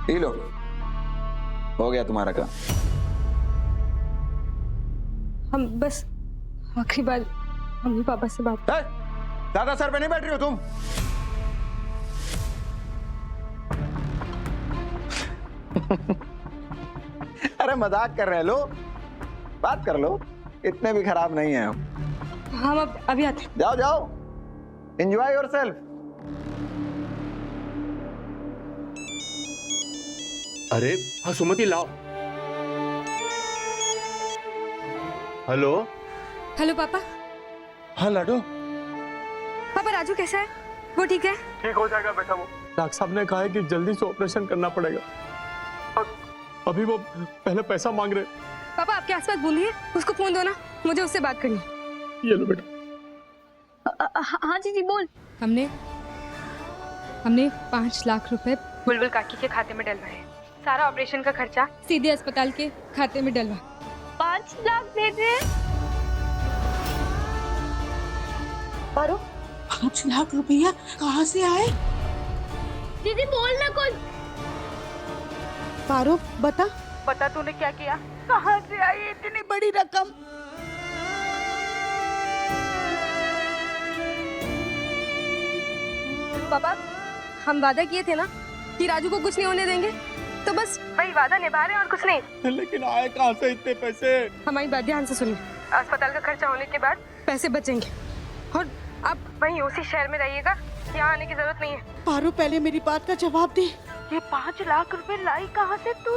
ये लो, हो गया तुम्हारा काम। हम बस आखिरी बार मम्मी पापा से बात। ज्यादा सर पे नहीं बैठ रही हो तुम। अरे मजाक कर रहे, लो बात कर लो, इतने भी खराब नहीं है हम। हम अब अभी आते हैं। जाओ जाओ, एंजॉय योरसेल्फ। अरे हाँ सुमति लाओ। हेलो। हेलो पापा। हाँ लाडो। पापा राजू कैसा है? वो ठीक है? ठीक हो जाएगा बेटा। वो डॉक्टर साहब ने कहा है कि जल्दी से ऑपरेशन करना पड़ेगा। अभी वो पहले पैसा मांग रहे। पापा आपके आसपास बोलिए, उसको फोन दो ना, मुझे उससे बात करनी है। ये लो बेटा। हाँ जी बोल। हमने 5 लाख रुपए बुलबुल काकी के खाते में डलवाए हैं। सारा ऑपरेशन का खर्चा सीधे अस्पताल के खाते में डलवा। 5 लाख दे दे। पारो 5 लाख रुपया कहाँ से आए? दीदी बोल ना कुछ। पारो बता तूने क्या किया? कहाँ से आई इतनी बड़ी रकम? पापा हम वादा किए थे ना कि राजू को कुछ नहीं होने देंगे, तो बस वही वादा निभा रहे हैं और कुछ नहीं। लेकिन आए कहाँ से इतने पैसे? हमारी बात ध्यान से सुनिए, अस्पताल का खर्चा होने के बाद पैसे बचेंगे और आप वहीं उसी शहर में रहिएगा, यहाँ आने की जरूरत नहीं है। पारो पहले मेरी बात का जवाब दे, ये 5 लाख रुपए लाई कहाँ से तू?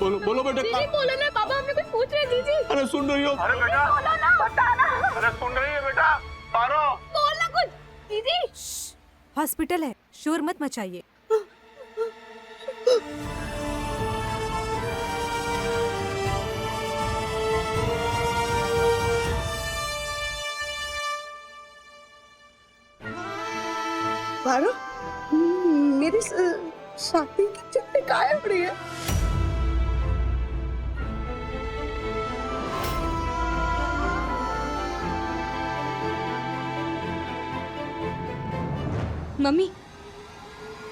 बोलो बेटा। दीदी बोलो ना, पापा हमें कुछ पूछ रहे। दीदी अरे सुन रही हो? अरे बेटा बोलो ना, बता ना। अरे सुन रही है बेटा? पारो बोल ना कुछ। दीदी हॉस्पिटल है, शोर मत मचाइए। पारो मेरी शादी की चिट्ठी गायब रही है। मम्मी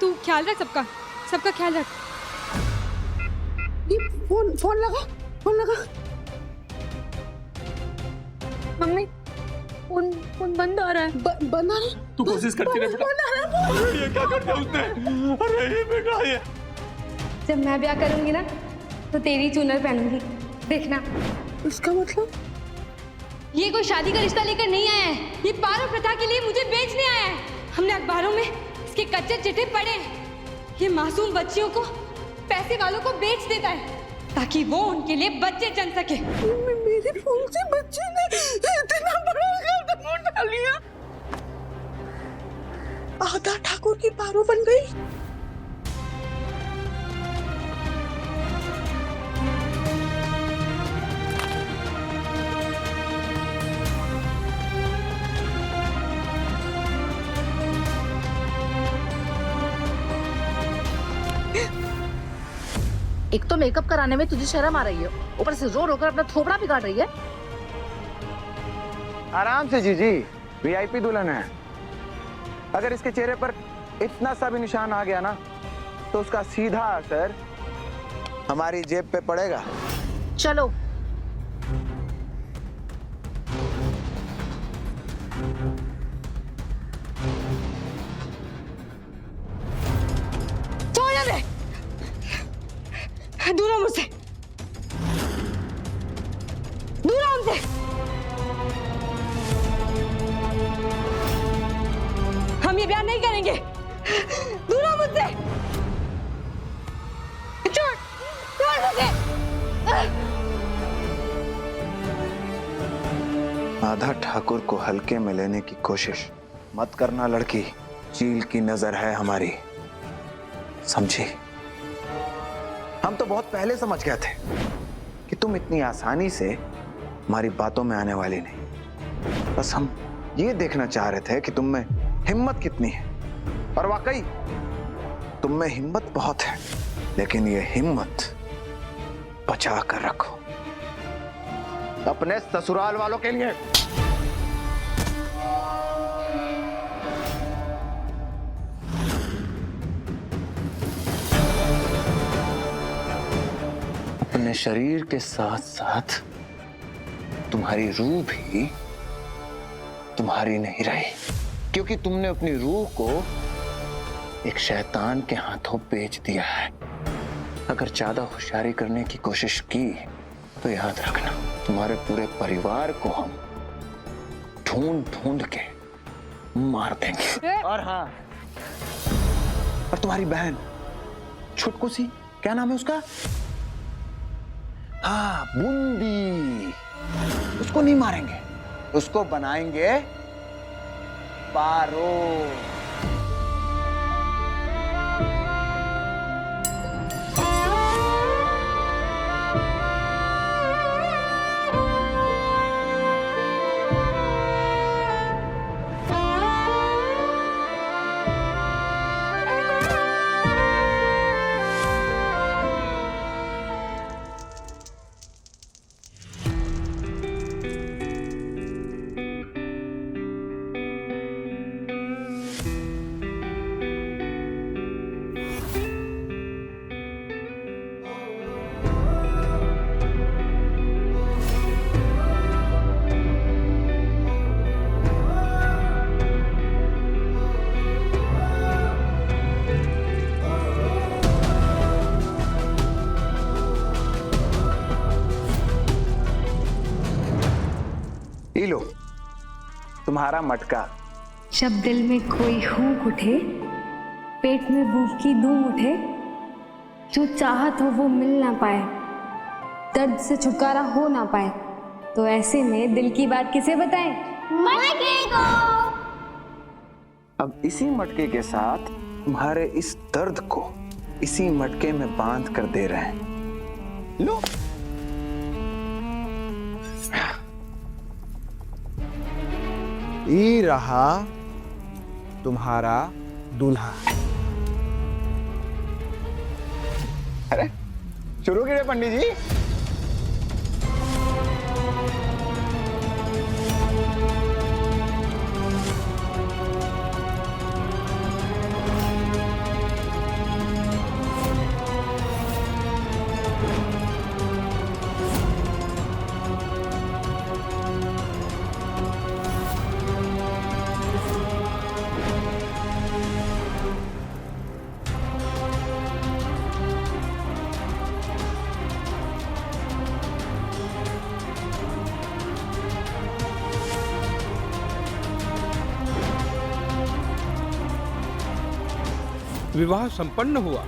तू ख्याल रख, सबका ख्याल रख। ये फोन लगा। मम्मी फोन बंद आ रहा है। बंद आ रहा है? तू कोशिश करती रह बेटा। बंद आ रहा है। ये क्या कर दिया उसने? अरे ये बेटा ये। जब मैं ब्याह करूंगी ना तो तेरी चूनर पहनूंगी, देखना। इसका मतलब? ये कोई शादी का रिश्ता लेकर नहीं आया है, ये पारो प्रथा के लिए मुझे बेचने आया है। हमने अखबारों में इसके कच्चे चिट्ठे पढ़े हैं। ये मासूम बच्चियों को पैसे वालों को बेच देता है ताकि वो उनके लिए बच्चे जन सके। मेरे फोन से बच्चे ने इतना बड़ा कदम उठा लिया। आधा ठाकुर की पारो बन गई। एक तो मेकअप कराने में तुझे शर्म आ रही है, ऊपर से रो रो कर अपना थोबड़ा भी काट रही है। आराम से जीजी, वीआईपी दुल्हन है। अगर इसके चेहरे पर इतना सा भी निशान आ गया ना तो उसका सीधा असर हमारी जेब पे पड़ेगा। चलो छोड़ दे, दूर हो मुझसे, दूर हो मुझसे। हम ये ब्याह नहीं करेंगे, दूर हो मुझसे। छोड़ मुझे। आधा ठाकुर को हल्के में लेने की कोशिश मत करना लड़की, चील की नजर है हमारी, समझी? हम तो बहुत पहले समझ गए थे कि तुम इतनी आसानी से हमारी बातों में आने वाली नहीं। बस हम ये देखना चाह रहे थे कि तुम में हिम्मत कितनी है। और वाकई तुम में हिम्मत बहुत है, लेकिन ये हिम्मत बचा कर रखो अपने ससुराल वालों के लिए। अपने शरीर के साथ साथ तुम्हारी रूह भी तुम्हारी नहीं रही, क्योंकि तुमने अपनी रूह को एक शैतान के हाथों बेच दिया है। अगर ज्यादा होशियारी करने की कोशिश की तो याद रखना, तुम्हारे पूरे परिवार को हम ढूंढ ढूंढ के मार देंगे। और हाँ, और तुम्हारी बहन छुटकू सी, क्या नाम है उसका? हाँ, बूंदी, उसको नहीं मारेंगे, उसको बनाएंगे पारो। ये लो तुम्हारा मटका। जब दिल में कोई हुक उठे, पेट में भूख की धूम उठे, जो चाहत हो वो मिल ना पाए, दर्द से छुटकारा हो ना पाए, तो ऐसे में दिल की बात किसे बताएं? मटके को। अब इसी मटके के साथ तुम्हारे इस दर्द को इसी मटके में बांध कर दे रहे हैं। लो। ये रहा तुम्हारा दूल्हा। अरे शुरू कीजिए पंडित जी। विवाह संपन्न हुआ।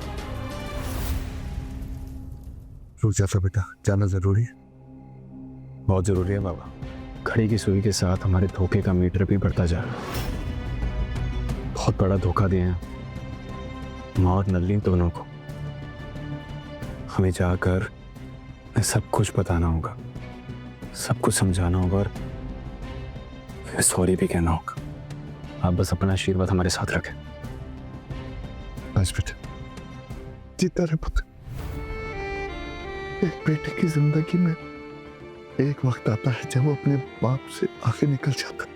रुक जाता बेटा, जाना जरूरी है। बहुत जरूरी है बाबा। घड़ी की सुई के साथ हमारे धोखे का मीटर भी बढ़ता जा रहा है। बहुत बड़ा धोखा दिए हैं माँ और नलिनी दोनों को। हमें जाकर सब कुछ बताना होगा, सब कुछ समझाना होगा और फिर सॉरी भी कहना होगा। आप बस अपना आशीर्वाद हमारे साथ रखें। बस बेटा, जीता रहे पुत्र। एक बेटे की जिंदगी में एक वक्त आता है जब वो अपने बाप से आगे निकल जाता है,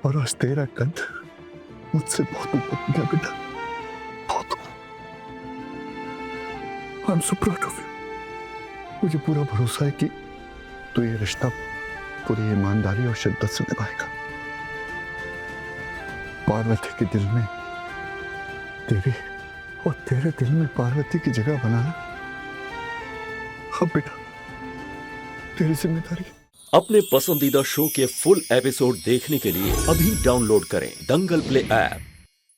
और आज तेरा कद मुझसे बहुत ऊपर गया बेटा, बहुत। I am so proud of you. मुझे पूरा भरोसा है कि तू ये रिश्ता पूरी ईमानदारी और शिद्दत से निभाएगा। पार्वती के दिल में तेरी और तेरे दिल में पार्वती की जगह बनाना अब बेटा तेरी जिम्मेदारी। अपने पसंदीदा शो के फुल एपिसोड देखने के लिए अभी डाउनलोड करें दंगल प्ले ऐप।